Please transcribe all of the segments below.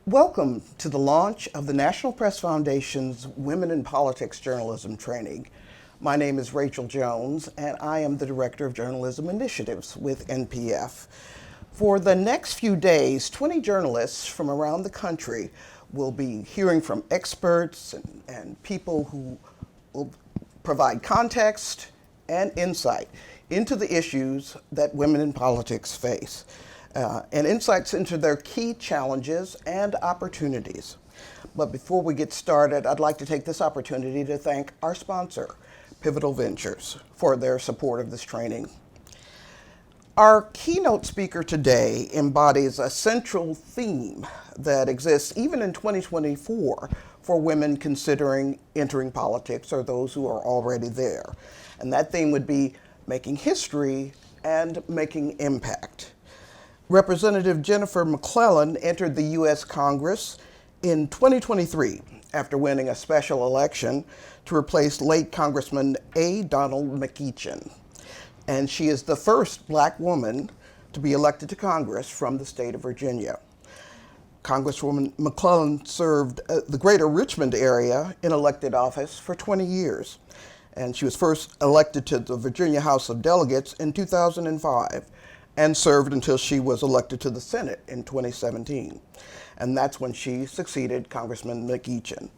Welcome to the launch of the National Press Foundation's Women in Politics Journalism Training. My name is Rachel Jones, and I am the Director of Journalism Initiatives with NPF. For the next few days, 20 journalists from around the country will be hearing from experts and people who will provide context and insight into the issues that women in politics face. And insights into their key challenges and opportunities. But before we get started, I'd like to take this opportunity to thank our sponsor, Pivotal Ventures, for their support of this training. Our keynote speaker today embodies a central theme that exists even in 2024 for women considering entering politics or those who are already there. And that theme would be making history and making impact. Representative Jennifer McClellan entered the U.S. Congress in 2023 after winning a special election to replace late Congressman A. Donald McClellan. And she is the first Black woman to be elected to Congress from the state of Virginia. Congresswoman McClellan served the greater Richmond area in elected office for 20 years. And she was first elected to the Virginia House of Delegates in 2005. And served until she was elected to the Senate in 2017. And that's when she succeeded Congressman McClellan.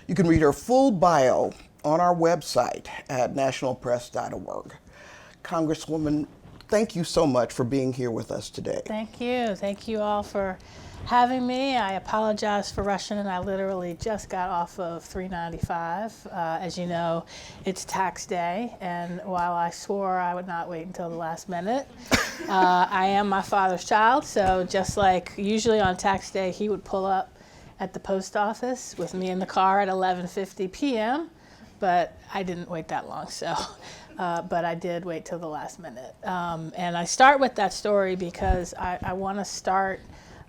You can read her full bio on our website at nationalpress.org. Congresswoman, thank you so much for being here with us today. Thank you. Thank you all for having me. I apologize for rushing in. I literally just got off of 395. As you know, it's tax day, and while I swore I would not wait until the last minute, I am my father's child, so just like usually on tax day, he would pull up at the post office with me in the car at 11:50 p.m., but I didn't wait that long, so. But I did wait till the last minute. And I start with that story because I want to start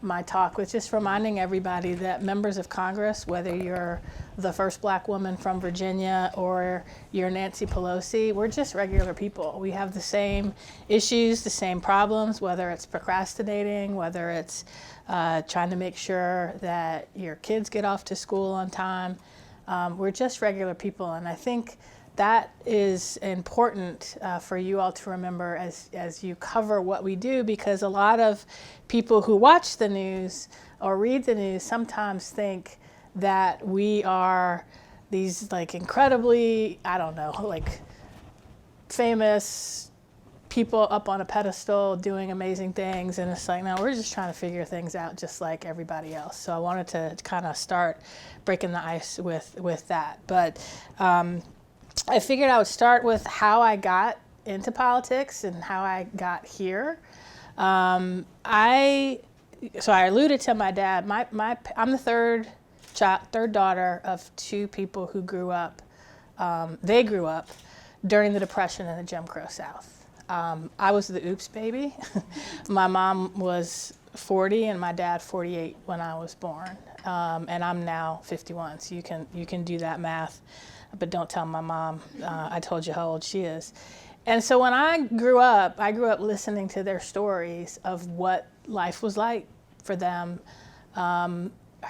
my talk with just reminding everybody that members of Congress, whether you're the first Black woman from Virginia or you're Nancy Pelosi, we're just regular people. We have the same issues, the same problems, whether it's procrastinating, whether it's trying to make sure that your kids get off to school on time. We're just regular people, and I think that is important for you all to remember as you cover what we do, because a lot of people who watch the news or read the news sometimes think that we are these like incredibly, famous people up on a pedestal doing amazing things, and it's like, no, we're just trying to figure things out just like everybody else. So I wanted to kind of start breaking the ice with that. But I figured I would start with how I got into politics and how I got here. I alluded to my dad. I'm the third daughter of two people who grew up. They grew up during the Depression in the Jim Crow South. I was the oops baby. My mom was 40 and my dad 48 when I was born, and I'm now 51. So you can do that math. But don't tell my mom I told you how old she is. And so when I grew up listening to their stories of what life was like for them,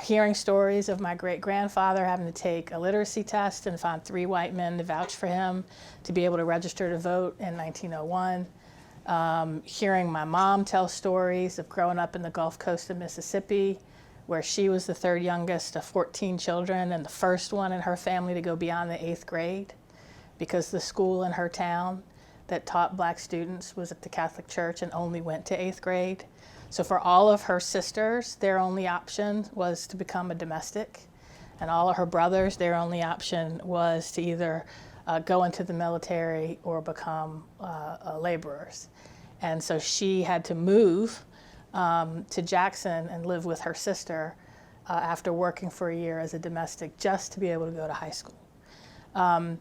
hearing stories of my great-grandfather having to take a literacy test and find 3 white men to vouch for him to be able to register to vote in 1901, hearing my mom tell stories of growing up in the Gulf Coast of Mississippi, where she was the third youngest of 14 children and the first one in her family to go beyond the 8th grade, because the school in her town that taught Black students was at the Catholic Church and only went to 8th grade. So for all of her sisters, their only option was to become a domestic, and all of her brothers, their only option was to either go into the military or become laborers. And so she had to move to Jackson and live with her sister after working for a year as a domestic just to be able to go to high school. And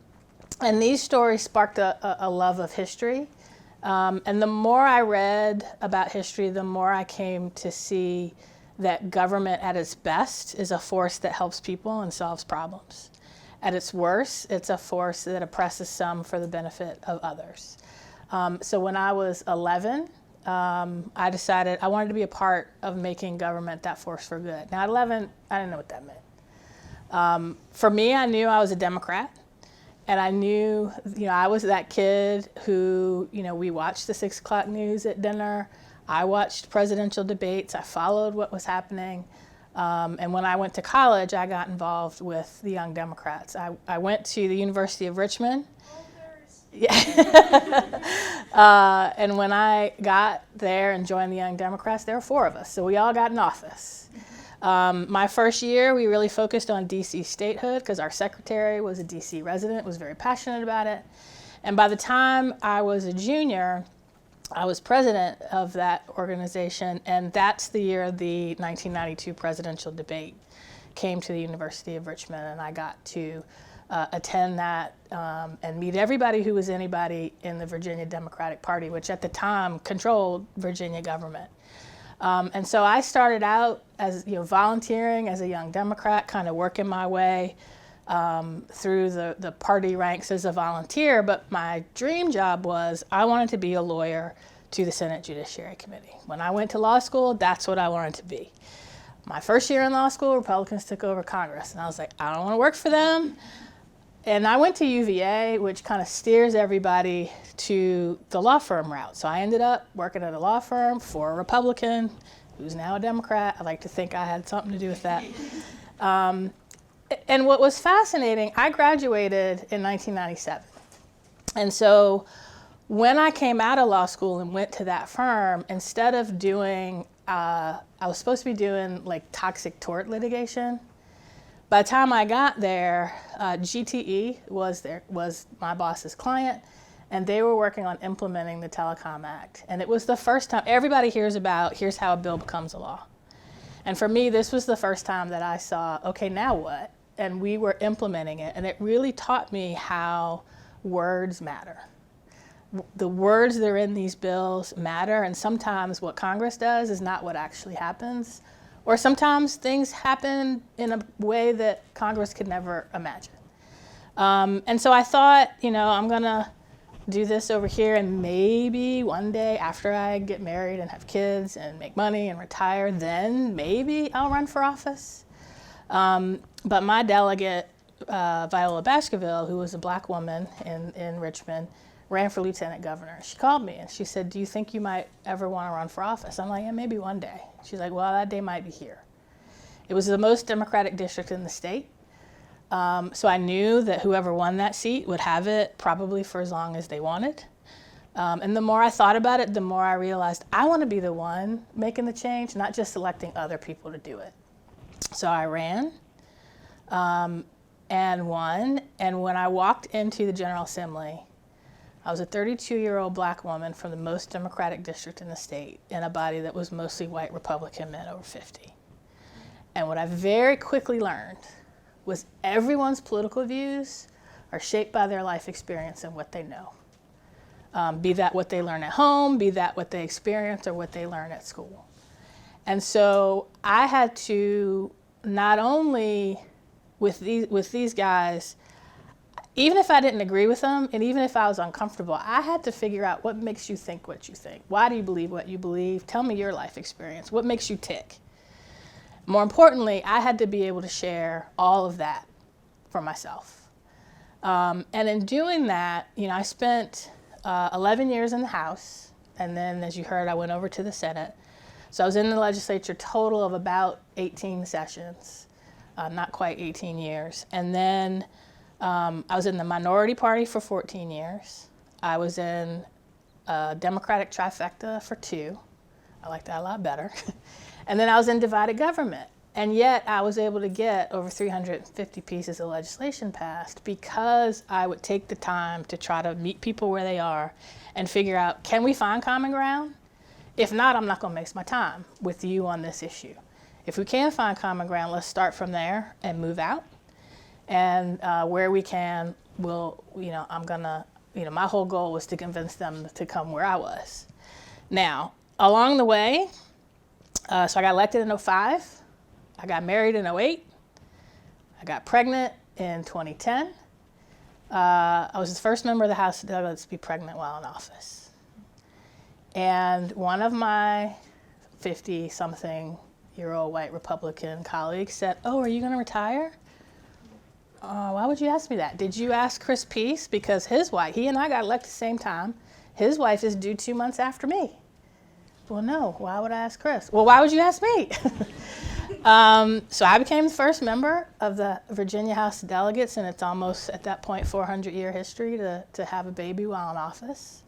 these stories sparked a love of history. And the more I read about history, the more I came to see that government at its best is a force that helps people and solves problems. At its worst, it's a force that oppresses some for the benefit of others. So when I was 11, I decided I wanted to be a part of making government that force for good. Now, at 11, I didn't know what that meant. For me, I knew I was a Democrat. And I knew, I was that kid who, we watched the 6 o'clock news at dinner. I watched presidential debates. I followed what was happening. And when I went to college, I got involved with the Young Democrats. I went to the University of Richmond. Yeah. And when I got there and joined the Young Democrats, there were 4 of us. So we all got in office. My first year, we really focused on DC statehood because our secretary was a DC resident, was very passionate about it. And by the time I was a junior, I was president of that organization, and that's the year the 1992 presidential debate came to the University of Richmond, and I got to attend that and meet everybody who was anybody in the Virginia Democratic Party, which at the time controlled Virginia government. And so I started out as volunteering as a Young Democrat, kind of working my way through the party ranks as a volunteer. But my dream job was I wanted to be a lawyer to the Senate Judiciary Committee. When I went to law school, that's what I wanted to be. My first year in law school, Republicans took over Congress, and I was like, I don't want to work for them. And I went to UVA, which kind of steers everybody to the law firm route. So I ended up working at a law firm for a Republican who's now a Democrat. I like to think I had something to do with that. And what was fascinating, I graduated in 1997. And so when I came out of law school and went to that firm, instead of doing, I was supposed to be doing like toxic tort litigation. By the time I got there, GTE was my boss's client, and they were working on implementing the Telecom Act. And it was the first time, everybody hears about, here's how a bill becomes a law. And for me, this was the first time that I saw, okay, now what? And we were implementing it, and it really taught me how words matter. The words that are in these bills matter, and sometimes what Congress does is not what actually happens. Or sometimes things happen in a way that Congress could never imagine. And so I thought, I'm going to do this over here, and maybe one day after I get married and have kids and make money and retire, then maybe I'll run for office. But my delegate, Viola Baskerville, who was a black woman in Richmond, ran for lieutenant governor. She called me and she said, do you think you might ever want to run for office? I'm like, yeah, maybe one day. She's like, well, that day might be here. It was the most Democratic district in the state. So I knew that whoever won that seat would have it probably for as long as they wanted. And the more I thought about it, the more I realized I want to be the one making the change, not just selecting other people to do it. So I ran and won. And when I walked into the General Assembly, I was a 32-year-old black woman from the most Democratic district in the state in a body that was mostly white Republican men over 50. And what I very quickly learned was everyone's political views are shaped by their life experience and what they know. Be that what they learn at home, be that what they experience or what they learn at school. And so I had to not only with these guys, even if I didn't agree with them, and even if I was uncomfortable, I had to figure out what makes you think what you think. Why do you believe what you believe? Tell me your life experience. What makes you tick? More importantly, I had to be able to share all of that for myself. And in doing that, I spent 11 years in the House, and then, as you heard, I went over to the Senate. So I was in the legislature total of about 18 sessions, not quite 18 years. And then I was in the minority party for 14 years. I was in a Democratic trifecta for 2. I like that a lot better. And then I was in divided government. And yet I was able to get over 350 pieces of legislation passed because I would take the time to try to meet people where they are and figure out, can we find common ground? If not, I'm not going to waste my time with you on this issue. If we can find common ground, let's start from there and move out. And where we can, I'm gonna, my whole goal was to convince them to come where I was. Now, along the way, so I got elected in 2005, I got married in 2008, I got pregnant in 2010. I was the first member of the House of Delegates to be pregnant while in office. And one of my 50-something-year-old white Republican colleagues said, "Oh, are you going to retire?" Why would you ask me that? Did you ask Chris Peace? Because his wife, he and I got elected at the same time. His wife is due 2 months after me. Well, no, why would I ask Chris? Well, why would you ask me? So I became the first member of the Virginia House of Delegates, and it's almost, at that point, 400-year history to have a baby while in office.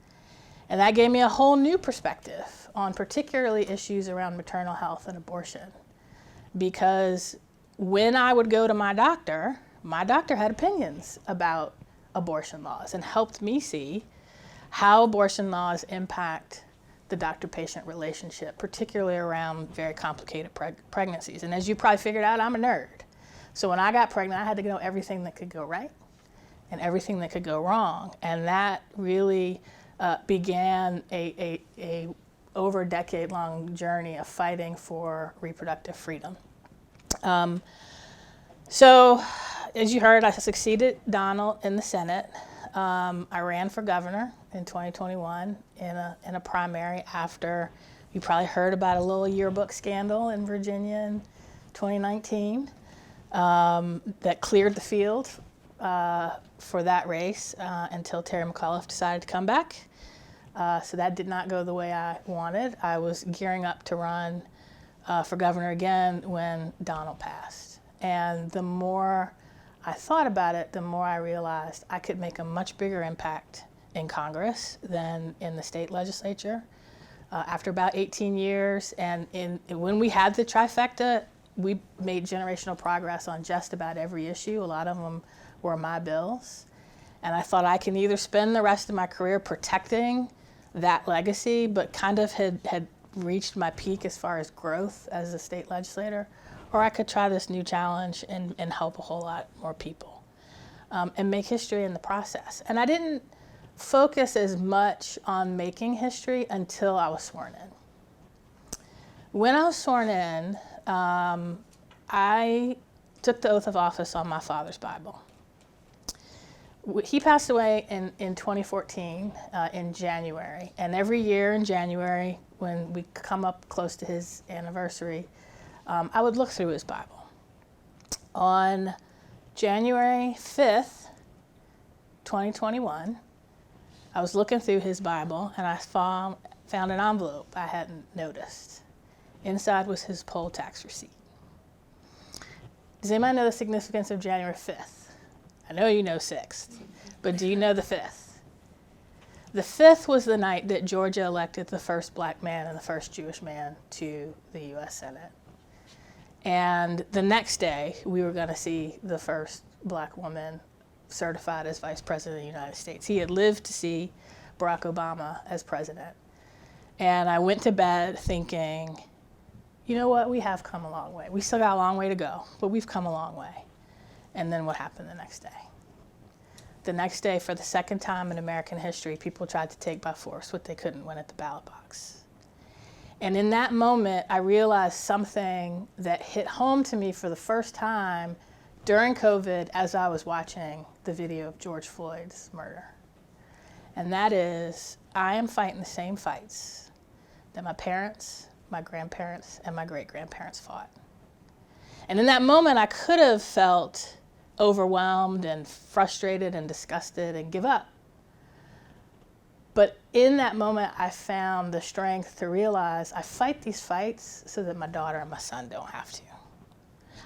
And that gave me a whole new perspective on particularly issues around maternal health and abortion. Because when I would go to my doctor had opinions about abortion laws and helped me see how abortion laws impact the doctor-patient relationship, particularly around very complicated pregnancies. And as you probably figured out, I'm a nerd. So when I got pregnant, I had to know everything that could go right and everything that could go wrong. And that really began a over a decade-long journey of fighting for reproductive freedom. So, as you heard, I succeeded Donald in the Senate. I ran for governor in 2021 in a primary after you probably heard about a little yearbook scandal in Virginia in 2019 that cleared the field for that race until Terry McClellan decided to come back. So that did not go the way I wanted. I was gearing up to run for governor again when Donald passed. And the more I thought about it, the more I realized I could make a much bigger impact in Congress than in the state legislature. After about 18 years, and when we had the trifecta, we made generational progress on just about every issue. A lot of them were my bills. And I thought I can either spend the rest of my career protecting that legacy, but kind of had reached my peak as far as growth as a state legislator, or I could try this new challenge and help a whole lot more people and make history in the process. And I didn't focus as much on making history until I was sworn in. When I was sworn in, I took the oath of office on my father's Bible. He passed away in 2014 in January, and every year in January when we come up close to his anniversary, I would look through his Bible. On January 5th, 2021, I was looking through his Bible and I found an envelope I hadn't noticed. Inside was his poll tax receipt. Does anybody know the significance of January 5th? I know you know 6th, but do you know the 5th? The 5th was the night that Georgia elected the first black man and the first Jewish man to the U.S. Senate. And the next day, we were going to see the first black woman certified as Vice President of the United States. He had lived to see Barack Obama as president. And I went to bed thinking, you know what, we have come a long way. We still got a long way to go, but we've come a long way. And then what happened the next day? The next day, for the second time in American history, people tried to take by force what they couldn't win at the ballot box. And in that moment, I realized something that hit home to me for the first time during COVID as I was watching the video of George Floyd's murder. And that is, I am fighting the same fights that my parents, my grandparents, and my great-grandparents fought. And in that moment, I could have felt overwhelmed and frustrated and disgusted and give up. But in that moment, I found the strength to realize I fight these fights so that my daughter and my son don't have to.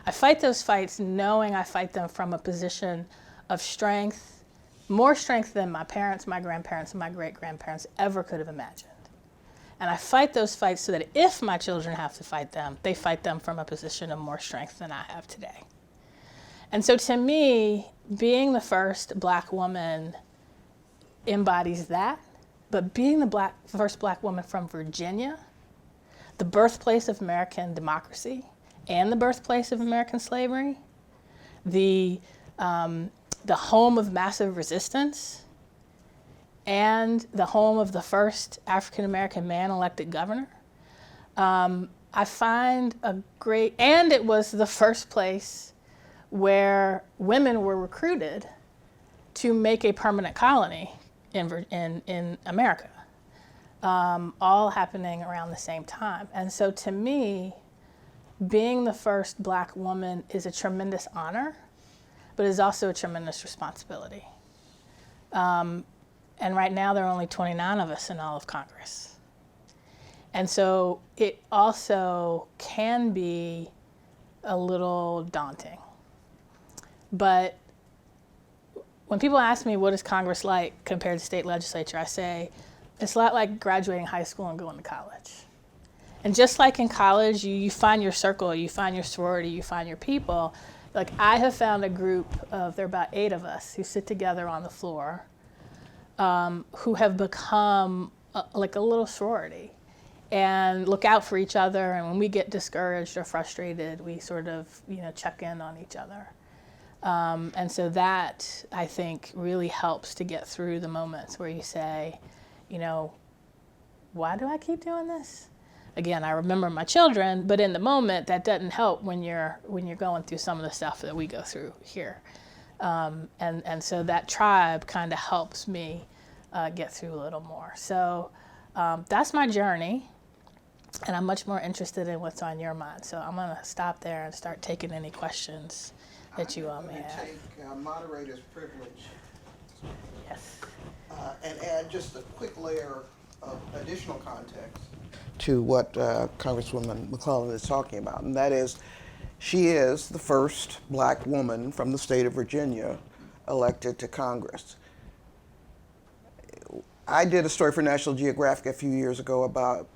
I fight those fights knowing I fight them from a position of strength, more strength than my parents, my grandparents, and my great-grandparents ever could have imagined. And I fight those fights so that if my children have to fight them, they fight them from a position of more strength than I have today. And so to me, being the first black woman embodies that, but being the first black woman from Virginia, the birthplace of American democracy and the birthplace of American slavery, the home of massive resistance, and the home of the first African-American man elected governor, I find a great, and it was the first place where women were recruited to make a permanent colony in America. all happening around the same time. And so to me, being the first Black woman is a tremendous honor, but is also a tremendous responsibility. And right now there are only 29 of us in all of Congress. And so it also can be a little daunting. But when people ask me what is Congress like compared to state legislature, I say it's a lot like graduating high school and going to college. And just like in college, you find your circle, you find your sorority, you find your people. Like I have found a group of, there are about 8 of us who sit together on the floor, who have become like a little sorority and look out for each other. And when we get discouraged or frustrated, we sort of, check in on each other. And so that, I think, really helps to get through the moments where you say, why do I keep doing this? Again, I remember my children, but in the moment, that doesn't help when you're going through some of the stuff that we go through here. And so that tribe kind of helps me get through a little more. So that's my journey, and I'm much more interested in what's on your mind. So I'm going to stop there and start taking any questions that you all may have. Take moderator's privilege. Yes. And add just a quick layer of additional context to what Congresswoman McClellan is talking about, and that is, she is the first Black woman from the state of Virginia elected to Congress. I did a story for National Geographic a few years ago about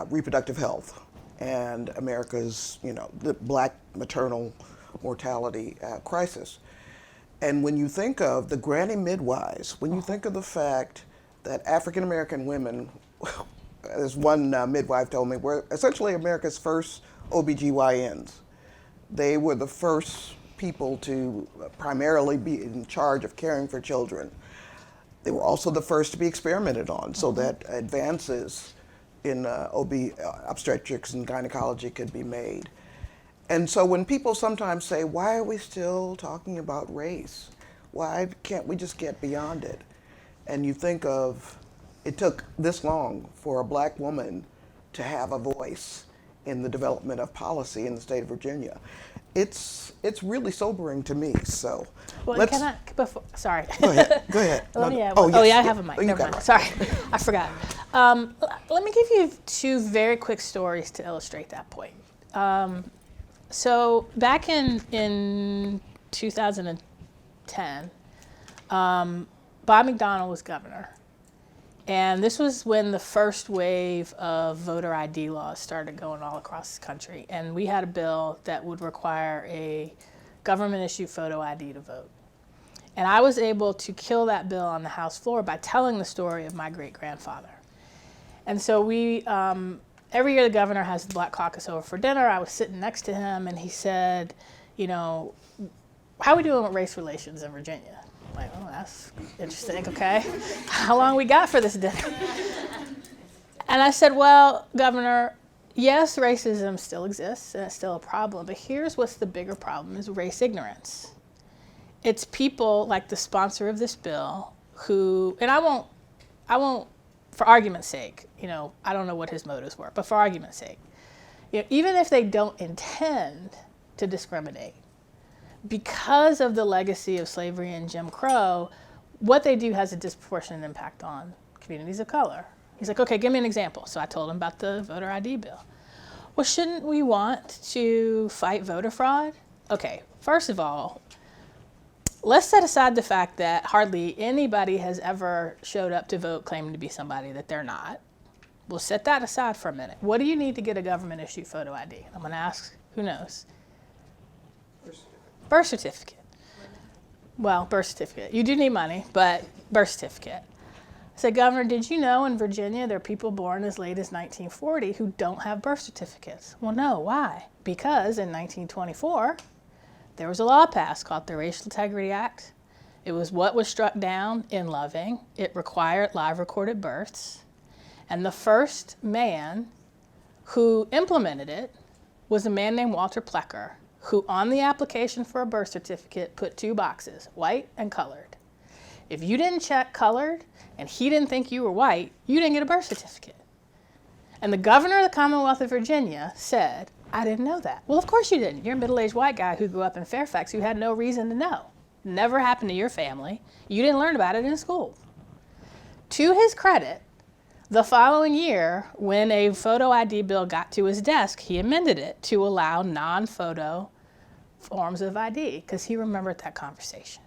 reproductive health and America's, the Black maternal mortality crisis. And when you think of the granny midwives, when you think of the fact that African American women, as one midwife told me, were essentially America's first OBGYNs. They were the first people to primarily be in charge of caring for children. They were also the first to be experimented on so that advances in obstetrics and gynecology could be made. And so when people sometimes say, why are we still talking about race? Why can't we just get beyond it? And you think of, it took this long for a Black woman to have a voice in the development of policy in the state of Virginia. It's really sobering to me. So, well, can I? Sorry. Go ahead. Go ahead. I have a mic. Never mind. Right. Sorry, I forgot. Let me give you 2 very quick stories to illustrate that point. So back in 2010, Bob McDonnell was governor. And this was when the first wave of voter ID laws started going all across the country. And we had a bill that would require a government-issued photo ID to vote. And I was able to kill that bill on the House floor by telling the story of my great-grandfather. And so we, every year the governor has the Black Caucus over for dinner. I was sitting next to him, and he said, how are we doing with race relations in Virginia? I'm like, oh, that's interesting, okay. How long we got for this dinner? And I said, well, Governor, yes, racism still exists, and it's still a problem, but here's what's the bigger problem is race ignorance. It's people like the sponsor of this bill who, and I won't, for argument's sake, I don't know what his motives were, but for argument's sake, even if they don't intend to discriminate, because of the legacy of slavery and Jim Crow, what they do has a disproportionate impact on communities of color. He's like, okay, give me an example. So I told him about the voter ID bill. Well, shouldn't we want to fight voter fraud? Okay, first of all, let's set aside the fact that hardly anybody has ever showed up to vote claiming to be somebody that they're not. We'll set that aside for a minute. What do you need to get a government-issued photo ID? I'm going to ask, who knows? Birth certificate. Well, birth certificate. You do need money, but birth certificate. I said, Governor, did you know in Virginia there are people born as late as 1940 who don't have birth certificates? Well, no. Why? Because in 1924, there was a law passed called the Racial Integrity Act. It was what was struck down in Loving. It required live recorded births. And the first man who implemented it was a man named Walter Plecker, who on the application for a birth certificate put 2 boxes, white and colored. If you didn't check colored and he didn't think you were white, you didn't get a birth certificate. And the governor of the Commonwealth of Virginia said, I didn't know that. Well, of course you didn't. You're a middle-aged white guy who grew up in Fairfax who had no reason to know. Never happened to your family. You didn't learn about it in school. To his credit, the following year, when a photo ID bill got to his desk, he amended it to allow non-photo forms of ID because he remembered that conversation.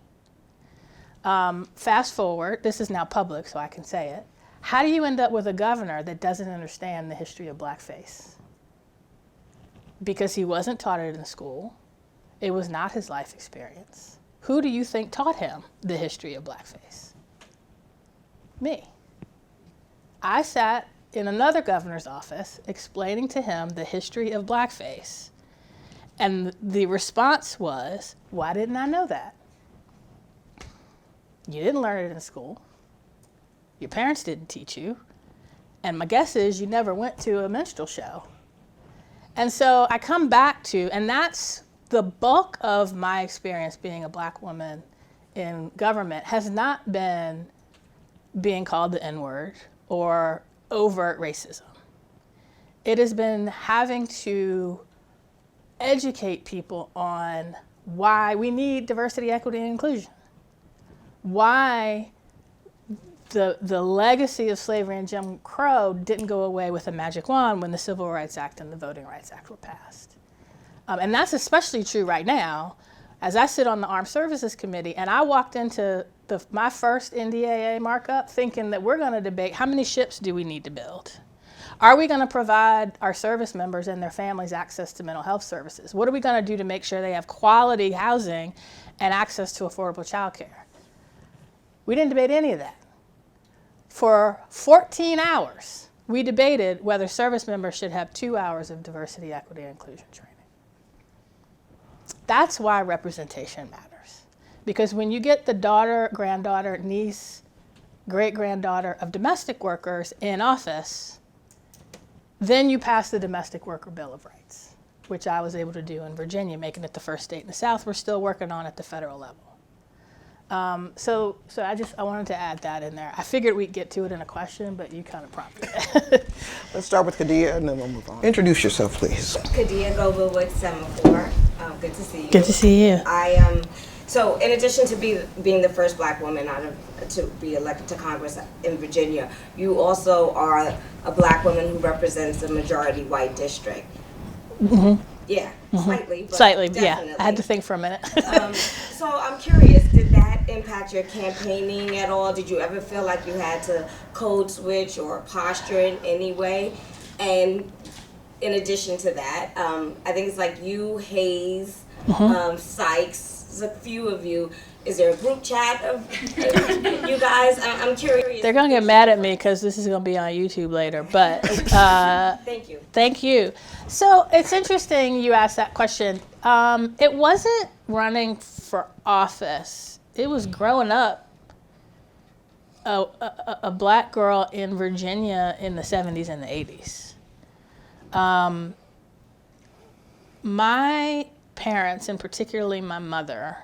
Fast forward, this is now public, so I can say it. How do you end up with a governor that doesn't understand the history of blackface? Because he wasn't taught it in school. It was not his life experience. Who do you think taught him the history of blackface? Me. I sat in another governor's office explaining to him the history of blackface. And the response was, why didn't I know that? You didn't learn it in school. Your parents didn't teach you. And my guess is you never went to a minstrel show. And so I come back to, and that's the bulk of my experience being a black woman in government has not been being called the N-word or overt racism. It has been having to educate people on why we need diversity, equity, and inclusion. Why the legacy of slavery and Jim Crow didn't go away with a magic wand when the Civil Rights Act and the Voting Rights Act were passed. And that's especially true right now, as I sit on the Armed Services Committee, and I walked into my first NDAA markup thinking that we're going to debate how many ships do we need to build? Are we going to provide our service members and their families access to mental health services? What are we going to do to make sure they have quality housing and access to affordable childcare? We didn't debate any of that. For 14 hours, we debated whether service members should have 2 hours of diversity, equity, and inclusion training. That's why representation matters. Because when you get the daughter, granddaughter, niece, great-granddaughter of domestic workers in office, then you pass the Domestic Worker Bill of Rights, which I was able to do in Virginia, making it the first state in the South. We're still working on at the federal level. So I wanted to add that in there. I figured we'd get to it in a question, but you kind of prompted it. Let's start with Kadia and then we'll move on. Introduce yourself, please. Kadia Goba with Semaphore. Good to see you. Good to see you. So in addition to being the first black woman to be elected to Congress in Virginia, you also are a black woman who represents a majority white district. Mm-hmm. Yeah, slightly. But slightly, definitely. yeah. I had to think for a minute. So I'm curious, did that impact your campaigning at all? Did you ever feel like you had to code switch or posture in any way? And in addition to that, I think it's like you, Hayes, Sykes, there's a few of you. Is there a group chat of you guys? I'm curious. They're going to get mad at me because this is going to be on YouTube later, but Thank you. Thank you. So it's interesting you asked that question. It wasn't running for office. It was growing up a black girl in Virginia in the 70s and the 80s. My parents, and particularly my mother,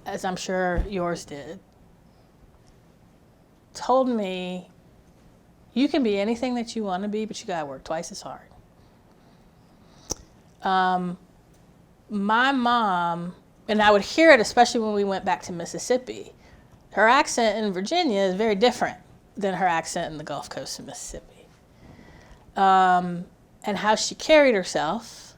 as I'm sure yours did, told me, you can be anything that you want to be, but you gotta work twice as hard. My mom, and I would hear it especially when we went back to Mississippi, her accent in Virginia is very different than her accent in the Gulf Coast of Mississippi. And how she carried herself.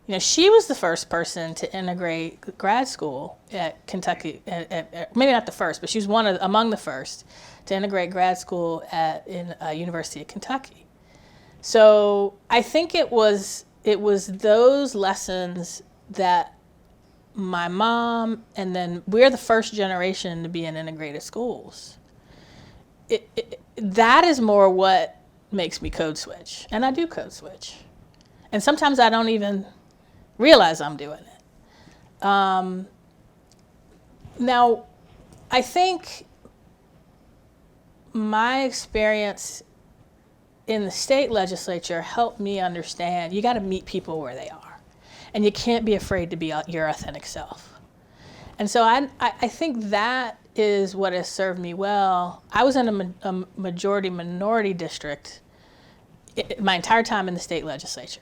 You know, she was the first person to integrate grad school at Kentucky. Maybe not the first, but she was among the first to integrate grad school in University of Kentucky. So I think it was those lessons that my mom, and then we're the first generation to be in integrated schools. That is more what makes me code switch, and I do code switch, and sometimes I don't even realize I'm doing it. Now, I think my experience in the state legislature helped me understand you got to meet people where they are, and you can't be afraid to be your authentic self. And so I think that is what has served me well. I was in a majority minority district my entire time in the state legislature.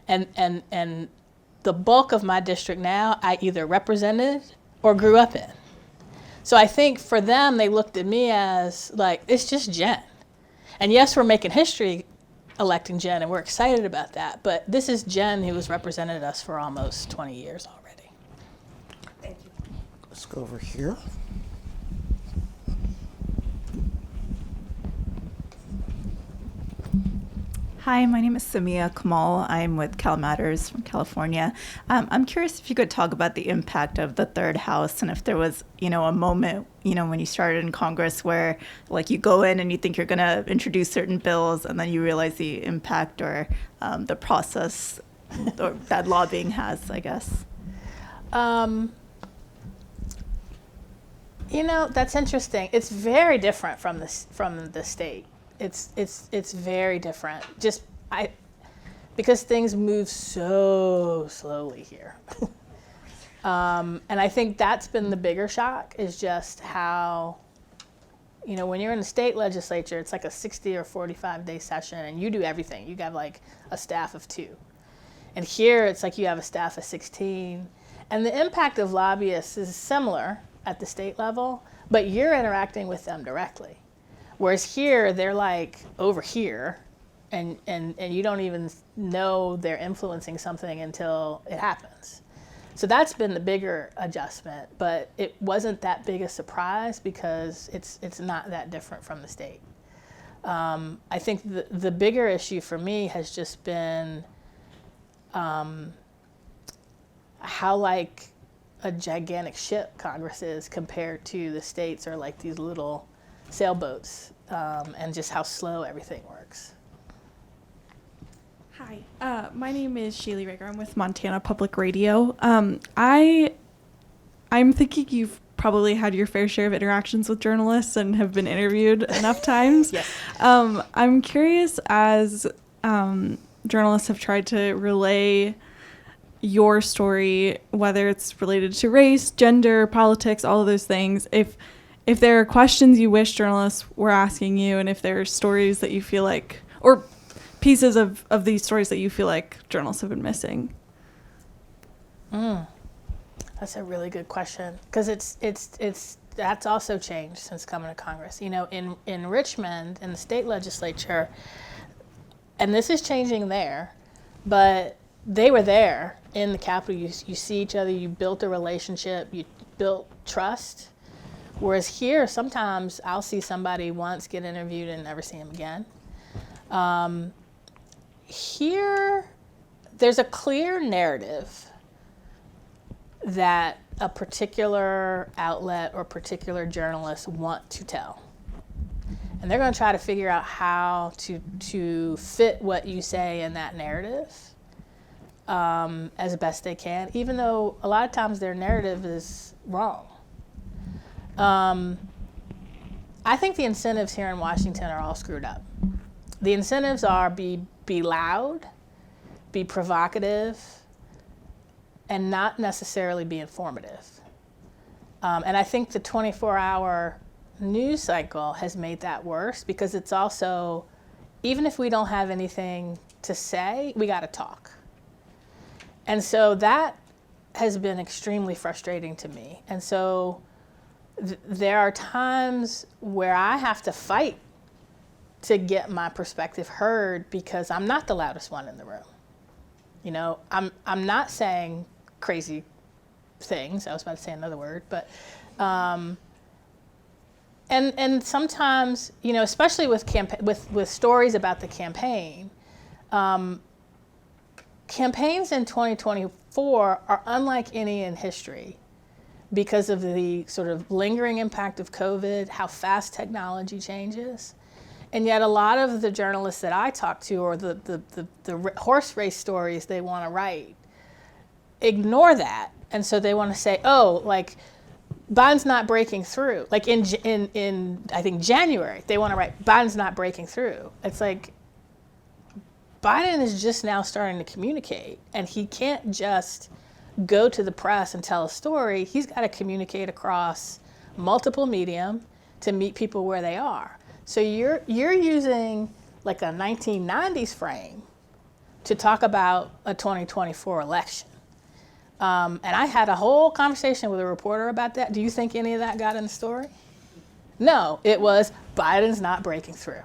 And the bulk of my district now, I either represented or grew up in. So I think for them, they looked at me as like, it's just Jen. And yes, we're making history electing Jen, and we're excited about that. But this is Jen who has represented us for almost 20 years already. Thank you. Let's go over here. Hi, my name is Samia Kamal. I'm with Cal Matters from California. I'm curious if you could talk about the impact of the third house, and if there was, a moment, when you started in Congress where like you go in and you think you're going to introduce certain bills and then you realize the impact or the process or that lobbying has, I guess. That's interesting. It's very different from the state. It's very different. Because things move so slowly here. And I think that's been the bigger shock, is just how, when you're in the state legislature, it's like a 60 or 45-day session and you do everything. You have like a staff of 2. And here it's like you have a staff of 16. And the impact of lobbyists is similar at the state level, but you're interacting with them directly. Whereas here, they're like over here, and you don't even know they're influencing something until it happens. So that's been the bigger adjustment, but it wasn't that big a surprise because it's not that different from the state. I think the bigger issue for me has just been how like a gigantic ship Congress is compared to the states, or like these little sailboats, and just how slow everything works. Hi, my name is Shaylee Rager. I'm with Montana Public Radio. I'm thinking you've probably had your fair share of interactions with journalists and have been interviewed enough times. Yes. I'm curious, as journalists have tried to relay your story, whether it's related to race, gender, politics, all of those things, if there are questions you wish journalists were asking you, and if there are stories that you feel like, or pieces of these stories that you feel like journalists have been missing. That's a really good question, because that's also changed since coming to Congress. In Richmond, in the state legislature, and this is changing there, but they were there in the Capitol. You see each other, you built a relationship, you built trust. Whereas here, sometimes I'll see somebody once, get interviewed, and never see them again. Here, there's a clear narrative that a particular outlet or particular journalist want to tell. And they're going to try to figure out how to fit what you say in that narrative as best they can, even though a lot of times their narrative is wrong. I think the incentives here in Washington are all screwed up. The incentives are be loud, be provocative, and not necessarily be informative. And I think the 24-hour news cycle has made that worse, because it's also, even if we don't have anything to say, we got to talk. And so that has been extremely frustrating to me. And so there are times where I have to fight to get my perspective heard, because I'm not the loudest one in the room. I'm not saying crazy things. I was about to say another word, but and sometimes, especially with stories about the campaign, campaigns in 2024 are unlike any in history, because of the sort of lingering impact of COVID, how fast technology changes. And yet a lot of the journalists that I talk to, or the horse race stories they want to write, ignore that. And so they want to say, oh, like, Biden's not breaking through. Like in I think January, they want to write, Biden's not breaking through. It's like, Biden is just now starting to communicate, and he can't just go to the press and tell a story. He's got to communicate across multiple medium to meet people where they are. So you're using like a 1990s frame to talk about a 2024 election. And I had a whole conversation with a reporter about that. Do you think any of that got in the story? No, it was Biden's not breaking through.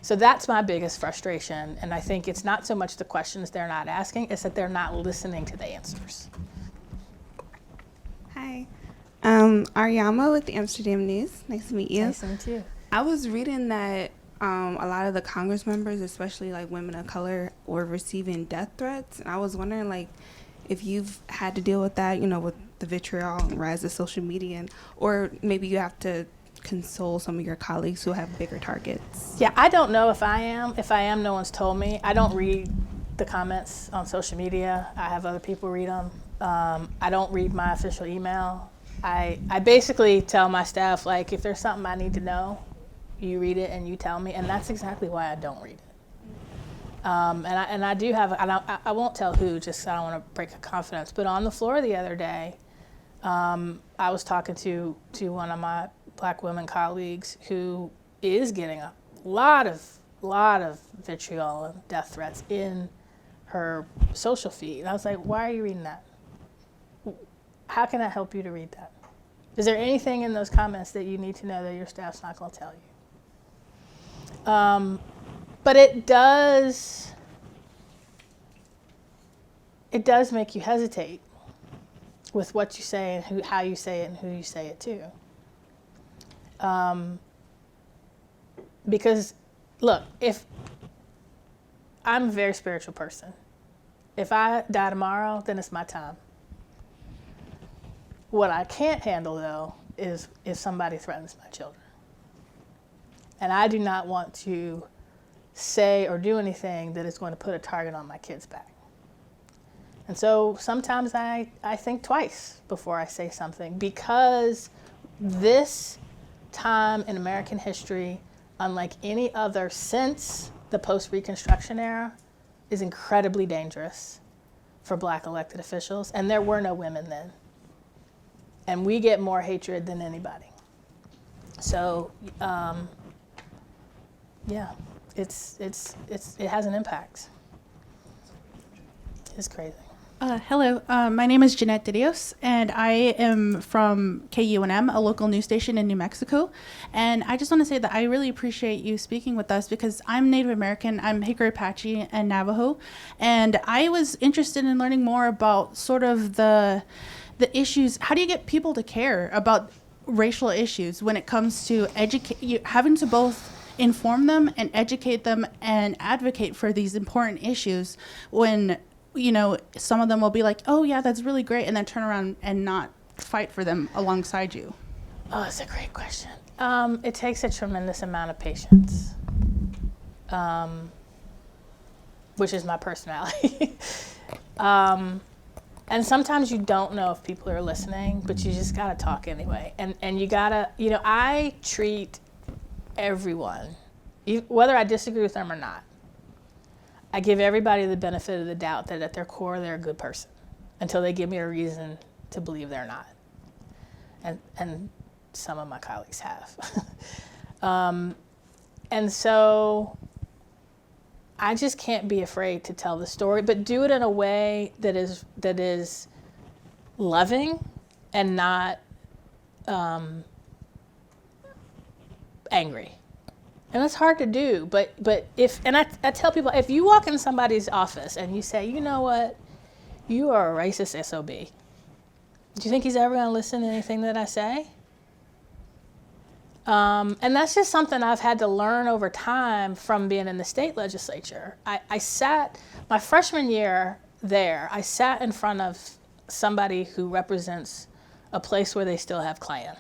So that's my biggest frustration. And I think it's not so much the questions they're not asking, it's that they're not listening to the answers. Hi. Aryama with the Amsterdam News. Nice to meet you. Nice to meet you. I was reading that a lot of the Congress members, especially like women of color, were receiving death threats. And I was wondering, like, if you've had to deal with that, you know, with the vitriol and rise of social media, or maybe you have to console some of your colleagues who have bigger targets. Yeah, I don't know if I am. If I am, no one's told me. I don't read the comments on social media. I have other people read them. I don't read my official email. I basically tell my staff, like, if there's something I need to know, you read it and you tell me, and that's exactly why I don't read it. And I do have, I won't tell who, just 'cause I don't want to break a confidence, but on the floor the other day, I was talking to one of my Black women colleagues who is getting a lot of vitriol and death threats in her social feed. And I was like, why are you reading that? How can I help you to read that? Is there anything in those comments that you need to know that your staff's not going to tell you? But it does make you hesitate with what you say and how you say it and who you say it to. Because, look, if I'm a very spiritual person, if I die tomorrow, then it's my time. What I can't handle, though, is if somebody threatens my children. And I do not want to say or do anything that is going to put a target on my kids' back. And so sometimes I think twice before I say something, because this time in American history, unlike any other since the post-Reconstruction era, is incredibly dangerous for Black elected officials. And there were no women then. And we get more hatred than anybody. So, yeah, it has an impact. It's crazy. Hello, my name is Jeanette Didios, and I am from KUNM, a local news station in New Mexico. And I just want to say that I really appreciate you speaking with us, because I'm Native American, I'm Hickory Apache and Navajo, and I was interested in learning more about sort of the issues. How do you get people to care about racial issues when it comes to having to both inform them and educate them and advocate for these important issues when, you know, some of them will be like, oh yeah, that's really great, and then turn around and not fight for them alongside you? Oh, that's a great question. It takes a tremendous amount of patience, which is my personality. And sometimes you don't know if people are listening, but you just gotta talk anyway. And you gotta, you know, I treat everyone, whether I disagree with them or not, I give everybody the benefit of the doubt that at their core they're a good person until they give me a reason to believe they're not. And some of my colleagues have. And so I just can't be afraid to tell the story, but do it in a way that is loving and not angry. And it's hard to do, but I tell people, if you walk in somebody's office and you say, you know what, you are a racist SOB, do you think he's ever going to listen to anything that I say? And that's just something I've had to learn over time from being in the state legislature. I sat, my freshman year there, I sat in front of somebody who represents a place where they still have Klan.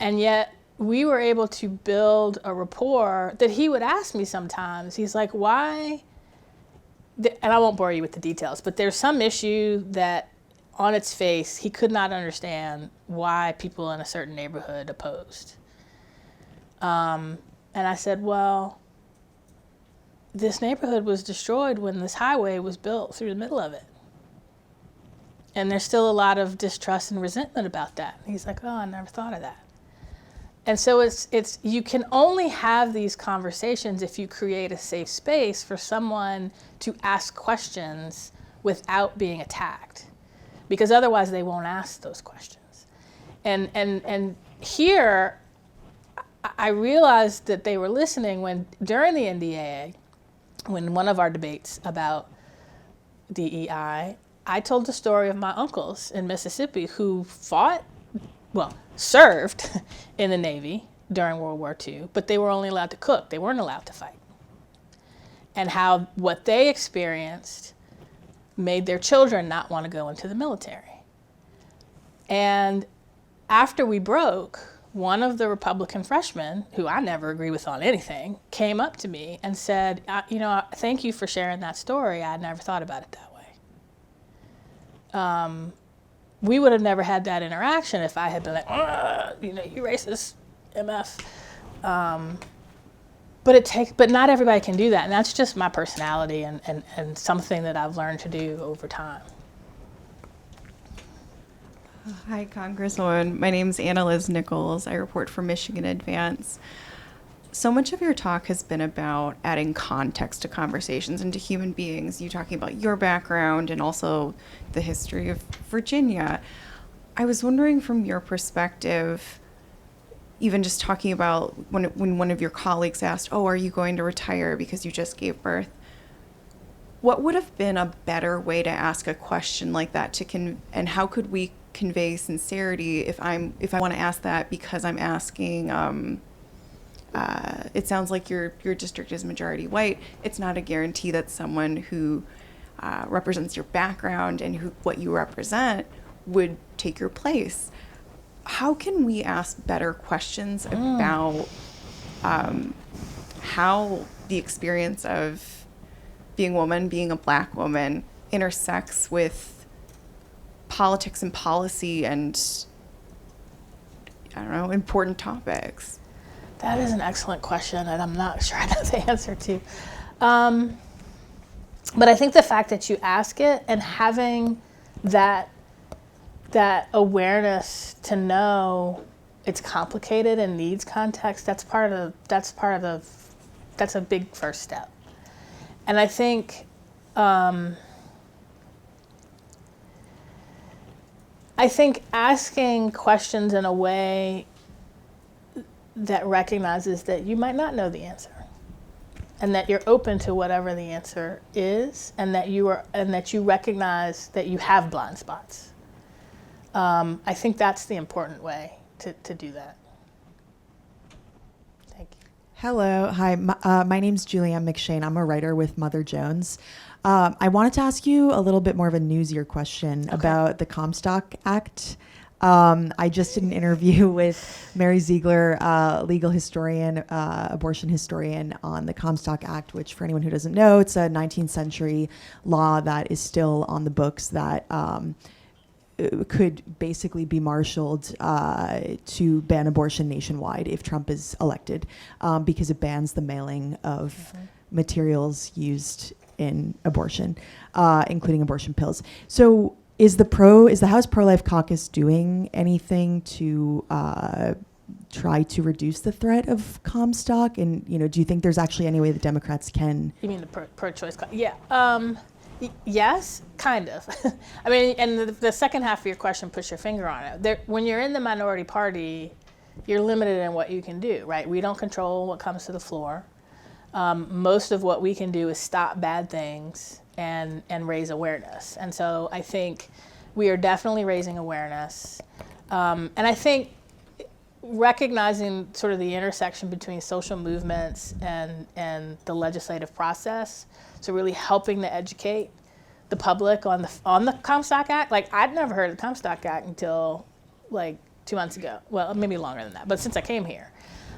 And yet we were able to build a rapport that he would ask me sometimes. He's like, why? And I won't bore you with the details, but there's some issue that on its face, he could not understand why people in a certain neighborhood opposed. And I said, well, this neighborhood was destroyed when this highway was built through the middle of it. And there's still a lot of distrust and resentment about that. And he's like, oh, I never thought of that. And so it's you can only have these conversations if you create a safe space for someone to ask questions without being attacked, because otherwise they won't ask those questions. And here, I realized that they were listening when during the NDAA, when one of our debates about DEI, I told the story of my uncles in Mississippi who served in the Navy during World War II, but they were only allowed to cook. They weren't allowed to fight. And how what they experienced made their children not want to go into the military. And after we broke, one of the Republican freshmen, who I never agree with on anything, came up to me and said, thank you for sharing that story. I never thought about it that way. We would have never had that interaction if I had been like, you racist, MF. But not everybody can do that, and that's just my personality and something that I've learned to do over time. Hi, Congresswoman. My name's Anna Liz Nichols. I report for Michigan Advance. So much of your talk has been about adding context to conversations and to human beings. You talking about your background and also the history of Virginia. I was wondering from your perspective, even just talking about when one of your colleagues asked, are you going to retire because you just gave birth? What would have been a better way to ask a question like that and how could we convey sincerity if I want to ask that because I'm asking, it sounds like your district is majority white. It's not a guarantee that someone who represents your background and what you represent would take your place. How can we ask better questions about how the experience of being a woman, being a Black woman, intersects with politics and policy and, important topics? That is an excellent question, and I'm not sure I know the answer to. But I think the fact that you ask it and having that awareness to know it's complicated and needs context, that's a big first step. And I think asking questions in a way that recognizes that you might not know the answer, and that you're open to whatever the answer is, and that you recognize that you have blind spots. I think that's the important way to do that. Thank you. Hello, hi. My name's Julianne McShane. I'm a writer with Mother Jones. I wanted to ask you a little bit more of a newsier question about the Comstock Act. I just did an interview with Mary Ziegler, legal historian, abortion historian, on the Comstock Act, which, for anyone who doesn't know, it's a 19th century law that is still on the books that could basically be marshaled to ban abortion nationwide if Trump is elected, because it bans the mailing of materials used in abortion, including abortion pills. So is the House Pro-Life Caucus doing anything to try to reduce the threat of Comstock? And, do you think there's actually any way the Democrats can? You mean the pro-choice? Yeah. Yes, kind of. I mean, and the second half of your question puts your finger on it. When you're in the minority party, you're limited in what you can do, right? We don't control what comes to the floor. Most of what we can do is stop bad things and raise awareness. And so I think we are definitely raising awareness. And I think recognizing sort of the intersection between social movements and the legislative process, so really helping to educate the public on the Comstock Act. Like, I'd never heard of the Comstock Act until like 2 months ago. Well, maybe longer than that, but since I came here.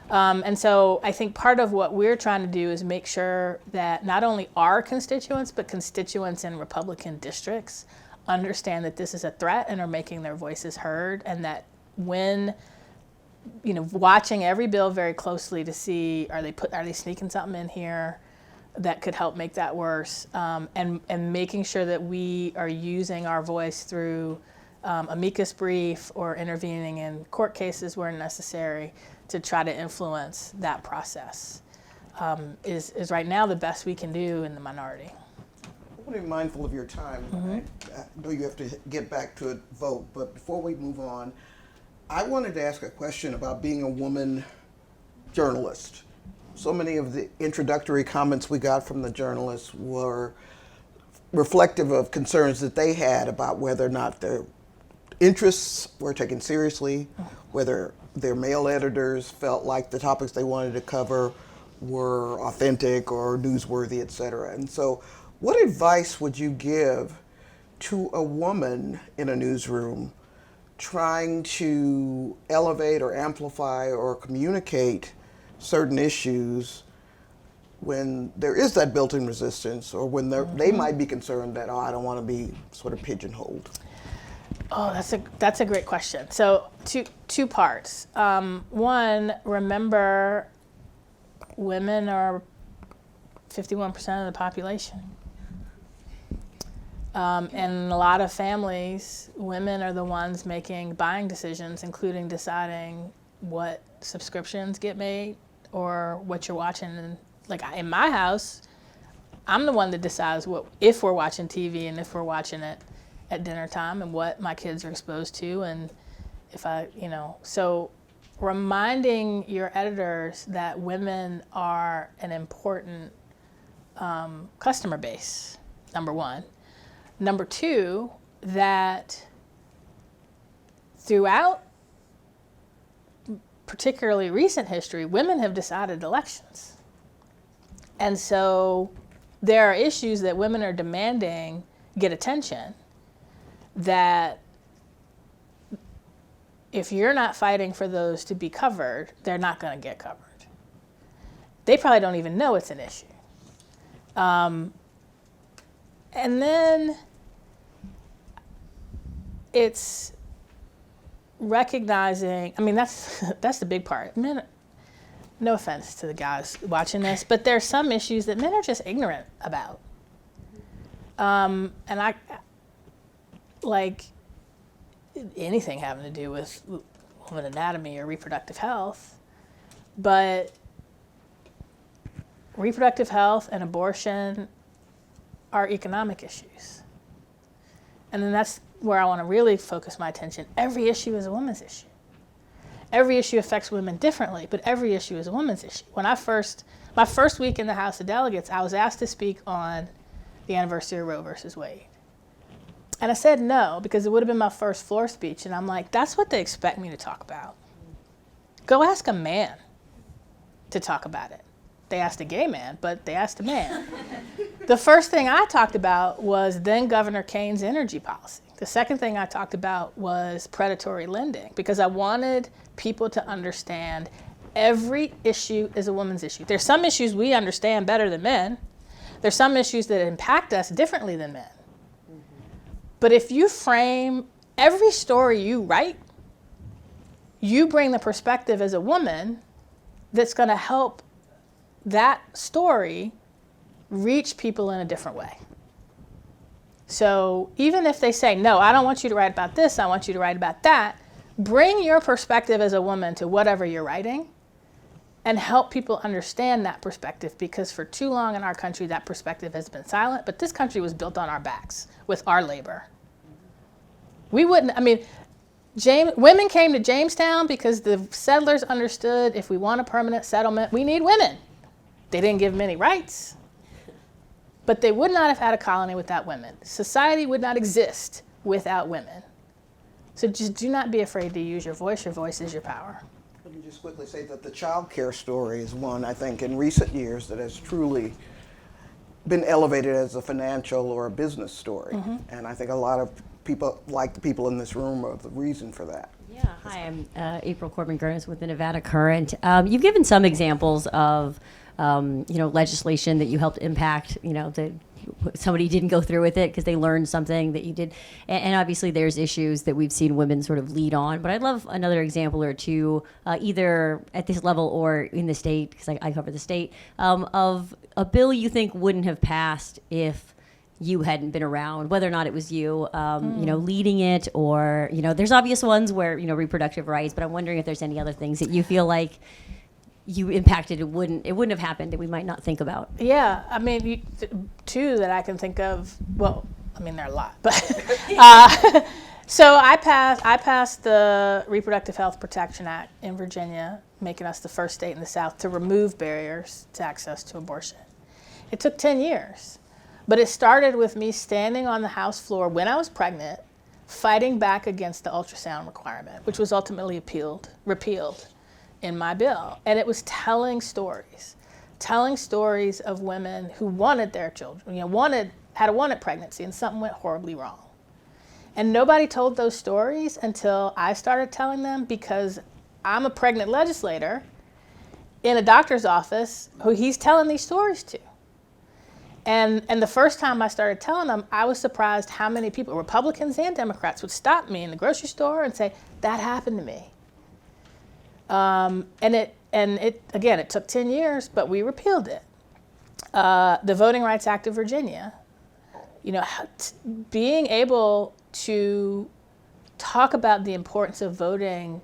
And so I think part of what we're trying to do is make sure that not only our constituents, but constituents in Republican districts understand that this is a threat and are making their voices heard, and that when, watching every bill very closely to see, are they sneaking something in here that could help make that worse, and making sure that we are using our voice through amicus brief or intervening in court cases where necessary to try to influence that process is right now the best we can do in the minority. I want to be mindful of your time. I know you have to get back to a vote, but before we move on, I wanted to ask a question about being a woman journalist. So many of the introductory comments we got from the journalists were reflective of concerns that they had about whether or not their interests were taken seriously, whether their male editors felt like the topics they wanted to cover were authentic or newsworthy, et cetera. And so what advice would you give to a woman in a newsroom trying to elevate or amplify or communicate certain issues when there is that built-in resistance, or when they might be concerned that, I don't want to be sort of pigeonholed? Oh, that's a great question. So two parts. One, remember women are 51% of the population. And in a lot of families, women are the ones making buying decisions, including deciding what subscriptions get made or what you're watching. And like in my house, I'm the one that decides if we're watching TV and if we're watching it at dinner time and what my kids are exposed to. And so reminding your editors that women are an important customer base, number one. Number two, that throughout particularly recent history, women have decided elections. And so there are issues that women are demanding get attention that if you're not fighting for those to be covered, they're not going to get covered. They probably don't even know it's an issue. And then it's recognizing, that's the big part. Men, no offense to the guys watching this, but there's some issues that men are just ignorant about. And I, like anything having to do with woman anatomy or reproductive health, but reproductive health and abortion are economic issues. And then that's where I want to really focus my attention. Every issue is a woman's issue. Every issue affects women differently, but every issue is a woman's issue. When my first week in the House of Delegates, I was asked to speak on the anniversary of Roe versus Wade. And I said no, because it would have been my first floor speech. And I'm like, that's what they expect me to talk about. Go ask a man to talk about it. They asked a gay man, but they asked a man. The first thing I talked about was then Governor Kane's energy policy. The second thing I talked about was predatory lending, because I wanted people to understand every issue is a woman's issue. There's some issues we understand better than men. There's some issues that impact us differently than men. But if you frame every story you write, you bring the perspective as a woman that's going to help that story reach people in a different way. So even if they say, no, I don't want you to write about this, I want you to write about that, bring your perspective as a woman to whatever you're writing and help people understand that perspective, because for too long in our country, that perspective has been silent, but this country was built on our backs with our labor. Women came to Jamestown because the settlers understood if we want a permanent settlement, we need women. They didn't give them any rights, but they would not have had a colony without women. Society would not exist without women. So just do not be afraid to use your voice. Your voice is your power. Let me just quickly say that the child care story is one, I think, in recent years that has truly been elevated as a financial or a business story. Mm-hmm. And I think a lot of people, like the people in this room, are the reason for that. Yeah, hi, I'm April Corbin-Gross with the Nevada Current. You've given some examples of legislation that you helped impact, that somebody didn't go through with it because they learned something that you did. And obviously there's issues that we've seen women sort of lead on. But I'd love another example or two, either at this level or in the state, because I cover the state, of a bill you think wouldn't have passed if you hadn't been around, whether or not it was you, leading it, or, there's obvious ones where, reproductive rights, but I'm wondering if there's any other things that you feel like you impacted, it wouldn't have happened, that we might not think about. Yeah, I mean, two that I can think of, well, I mean, there are a lot, but so I passed the Reproductive Health Protection Act in Virginia, making us the first state in the South to remove barriers to access to abortion. It took 10 years, but it started with me standing on the House floor when I was pregnant, fighting back against the ultrasound requirement, which was ultimately repealed in my bill. And it was telling stories of women who wanted their children, had a wanted pregnancy, and something went horribly wrong. And nobody told those stories until I started telling them, because I'm a pregnant legislator in a doctor's office who he's telling these stories to. And the first time I started telling them, I was surprised how many people, Republicans and Democrats, would stop me in the grocery store and say, that happened to me. And it took 10 years, but we repealed it. The Voting Rights Act of Virginia, being able to talk about the importance of voting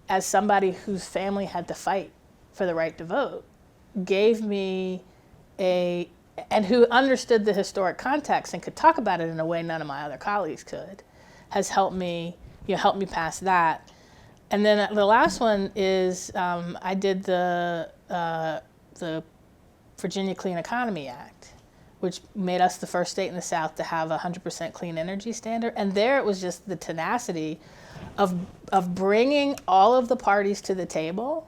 as somebody whose family had to fight for the right to vote, gave me and who understood the historic context and could talk about it in a way none of my other colleagues could, has helped me pass that. And then the last one is I did the Virginia Clean Economy Act, which made us the first state in the South to have a 100% clean energy standard. And there it was just the tenacity of bringing all of the parties to the table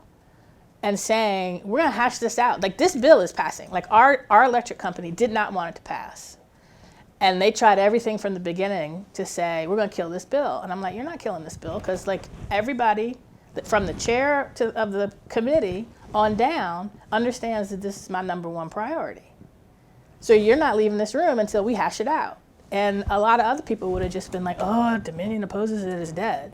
and saying, we're gonna hash this out. Like, this bill is passing. Like, our electric company did not want it to pass. And they tried everything from the beginning to say, we're gonna kill this bill. And I'm like, you're not killing this bill, because like everybody, from the chair of the committee on down, understands that this is my number one priority. So you're not leaving this room until we hash it out. And a lot of other people would have just been like, oh, Dominion opposes it, it's dead.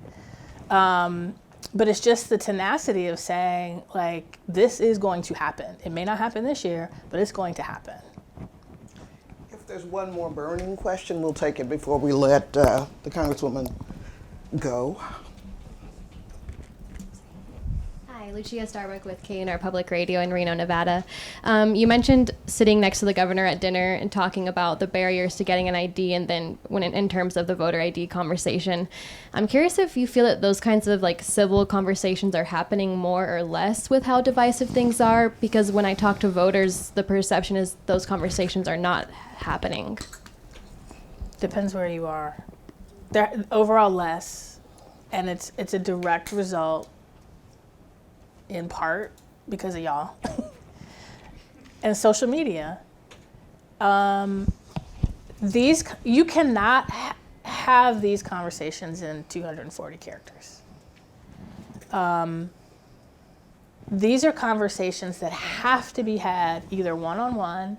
But it's just the tenacity of saying, like, this is going to happen. It may not happen this year, but it's going to happen. If there's one more burning question, we'll take it before we let the Congresswoman go. Hi, Lucia Starbuck with KNR Public Radio in Reno, Nevada. You mentioned sitting next to the governor at dinner and talking about the barriers to getting an ID, and then when in terms of the voter ID conversation. I'm curious if you feel that those kinds of like civil conversations are happening more or less with how divisive things are, because when I talk to voters, the perception is those conversations are not happening. Depends where you are. They're overall less, and it's a direct result in part because of y'all and social media. You cannot have these conversations in 240 characters. These are conversations that have to be had either one-on-one,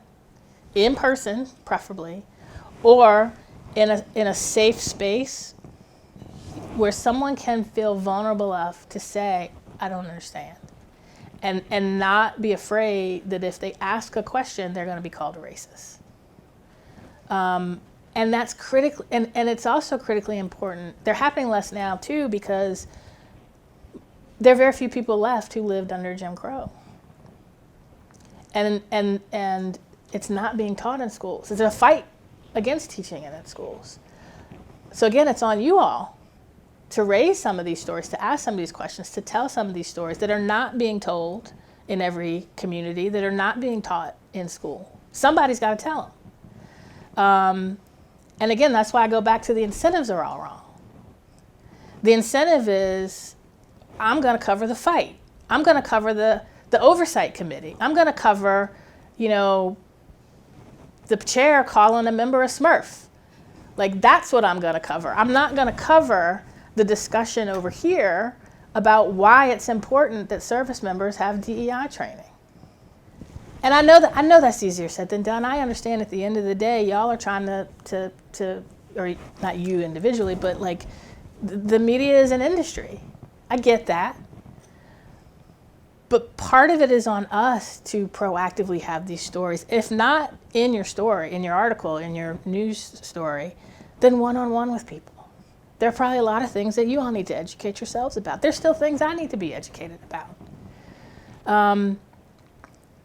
in person preferably, or in a safe space where someone can feel vulnerable enough to say, I don't understand. And not be afraid that if they ask a question, they're going to be called a racist. And that's critical, and it's also critically important. They're happening less now too, because there are very few people left who lived under Jim Crow. And it's not being taught in schools. It's a fight against teaching it in schools. So again, it's on you all to raise some of these stories, to ask some of these questions, to tell some of these stories that are not being told in every community, that are not being taught in school. Somebody's got to tell them. And again, that's why I go back to the incentives are all wrong. The incentive is, I'm going to cover the fight. I'm going to cover the oversight committee. I'm going to cover, the chair calling a member a Smurf. Like, that's what I'm going to cover. I'm not going to cover the discussion over here about why it's important that service members have DEI training. And I know that's easier said than done. I understand at the end of the day, y'all are trying to or not you individually, but like the media is an industry. I get that. But part of it is on us to proactively have these stories. If not in your story, in your article, in your news story, then one-on-one with people. There are probably a lot of things that you all need to educate yourselves about. There's still things I need to be educated about.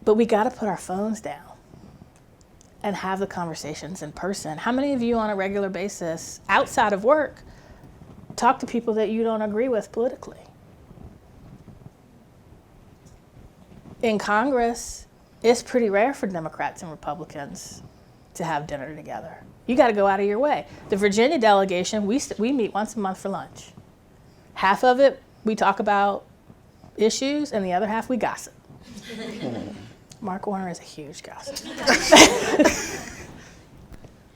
But we got to put our phones down and have the conversations in person. How many of you on a regular basis, outside of work, talk to people that you don't agree with politically? In Congress, it's pretty rare for Democrats and Republicans to have dinner together. You got to go out of your way. The Virginia delegation, we meet once a month for lunch. Half of it, we talk about issues, and the other half, we gossip. Mark Warner is a huge gossip.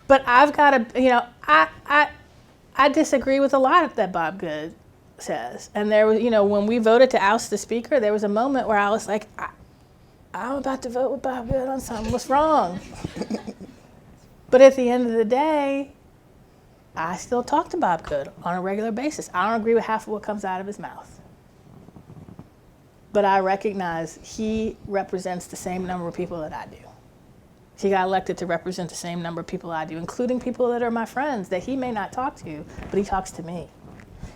But I've got to, I disagree with a lot that Bob Good says. And there was, when we voted to oust the speaker, there was a moment where I was like, I'm about to vote with Bob Good on something. What's wrong? But at the end of the day, I still talk to Bob Good on a regular basis. I don't agree with half of what comes out of his mouth. But I recognize he represents the same number of people that I do. He got elected to represent the same number of people I do, including people that are my friends that he may not talk to, but he talks to me.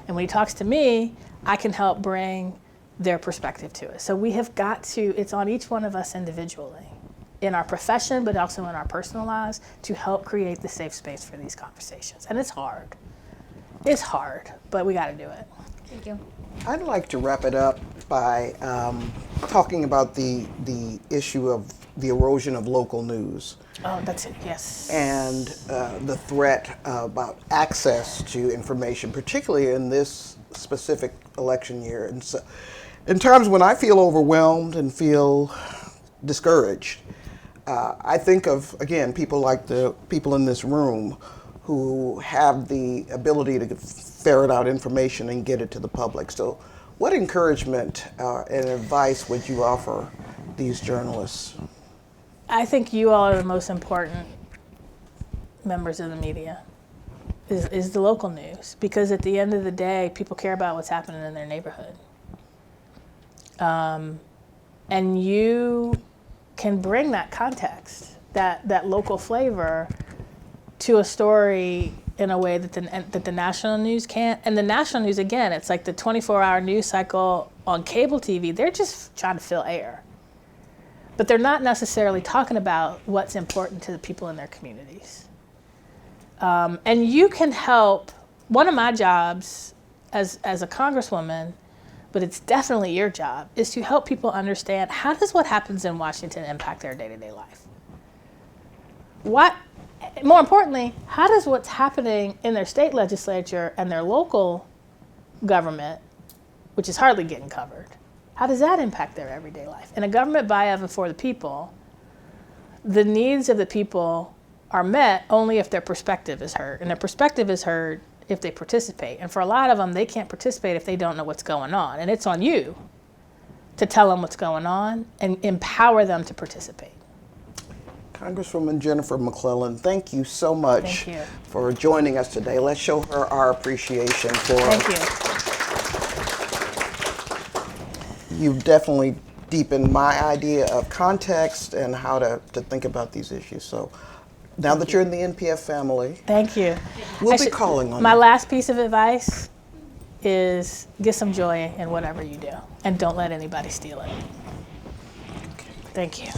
And when he talks to me, I can help bring their perspective to it. So we have got to, it's on each one of us individually, in our profession, but also in our personal lives, to help create the safe space for these conversations. And it's hard. It's hard, but we got to do it. Thank you. I'd like to wrap it up by talking about the issue of the erosion of local news. Oh, that's it, yes. And the threat about access to information, particularly in this specific election year. And so, in times when I feel overwhelmed and feel discouraged, I think of, again, people like the people in this room who have the ability to ferret out information and get it to the public. So what encouragement and advice would you offer these journalists? I think you all are the most important members of the media, is the local news. Because at the end of the day, people care about what's happening in their neighborhood. And you can bring that context, that local flavor, to a story in a way that the national news can't. And the national news, again, it's like the 24-hour news cycle on cable TV. They're just trying to fill air. But they're not necessarily talking about what's important to the people in their communities. And you can help. One of my jobs as a Congresswoman, but it's definitely your job, is to help people understand, how does what happens in Washington impact their day-to-day life? More importantly, how does what's happening in their state legislature and their local government, which is hardly getting covered, how does that impact their everyday life? In a government by, of, and for the people, the needs of the people are met only if their perspective is heard. And their perspective is heard if they participate. And for a lot of them, they can't participate if they don't know what's going on. And it's on you to tell them what's going on and empower them to participate. Congresswoman Jennifer McClellan, thank you so much for joining us today. Let's show her our appreciation for Thank you. You've definitely deepened my idea of context and how to think about these issues. So now that you're in the NPF family, thank you. We'll be calling on you. My last piece of advice is get some joy in whatever you do, and don't let anybody steal it. Thank you.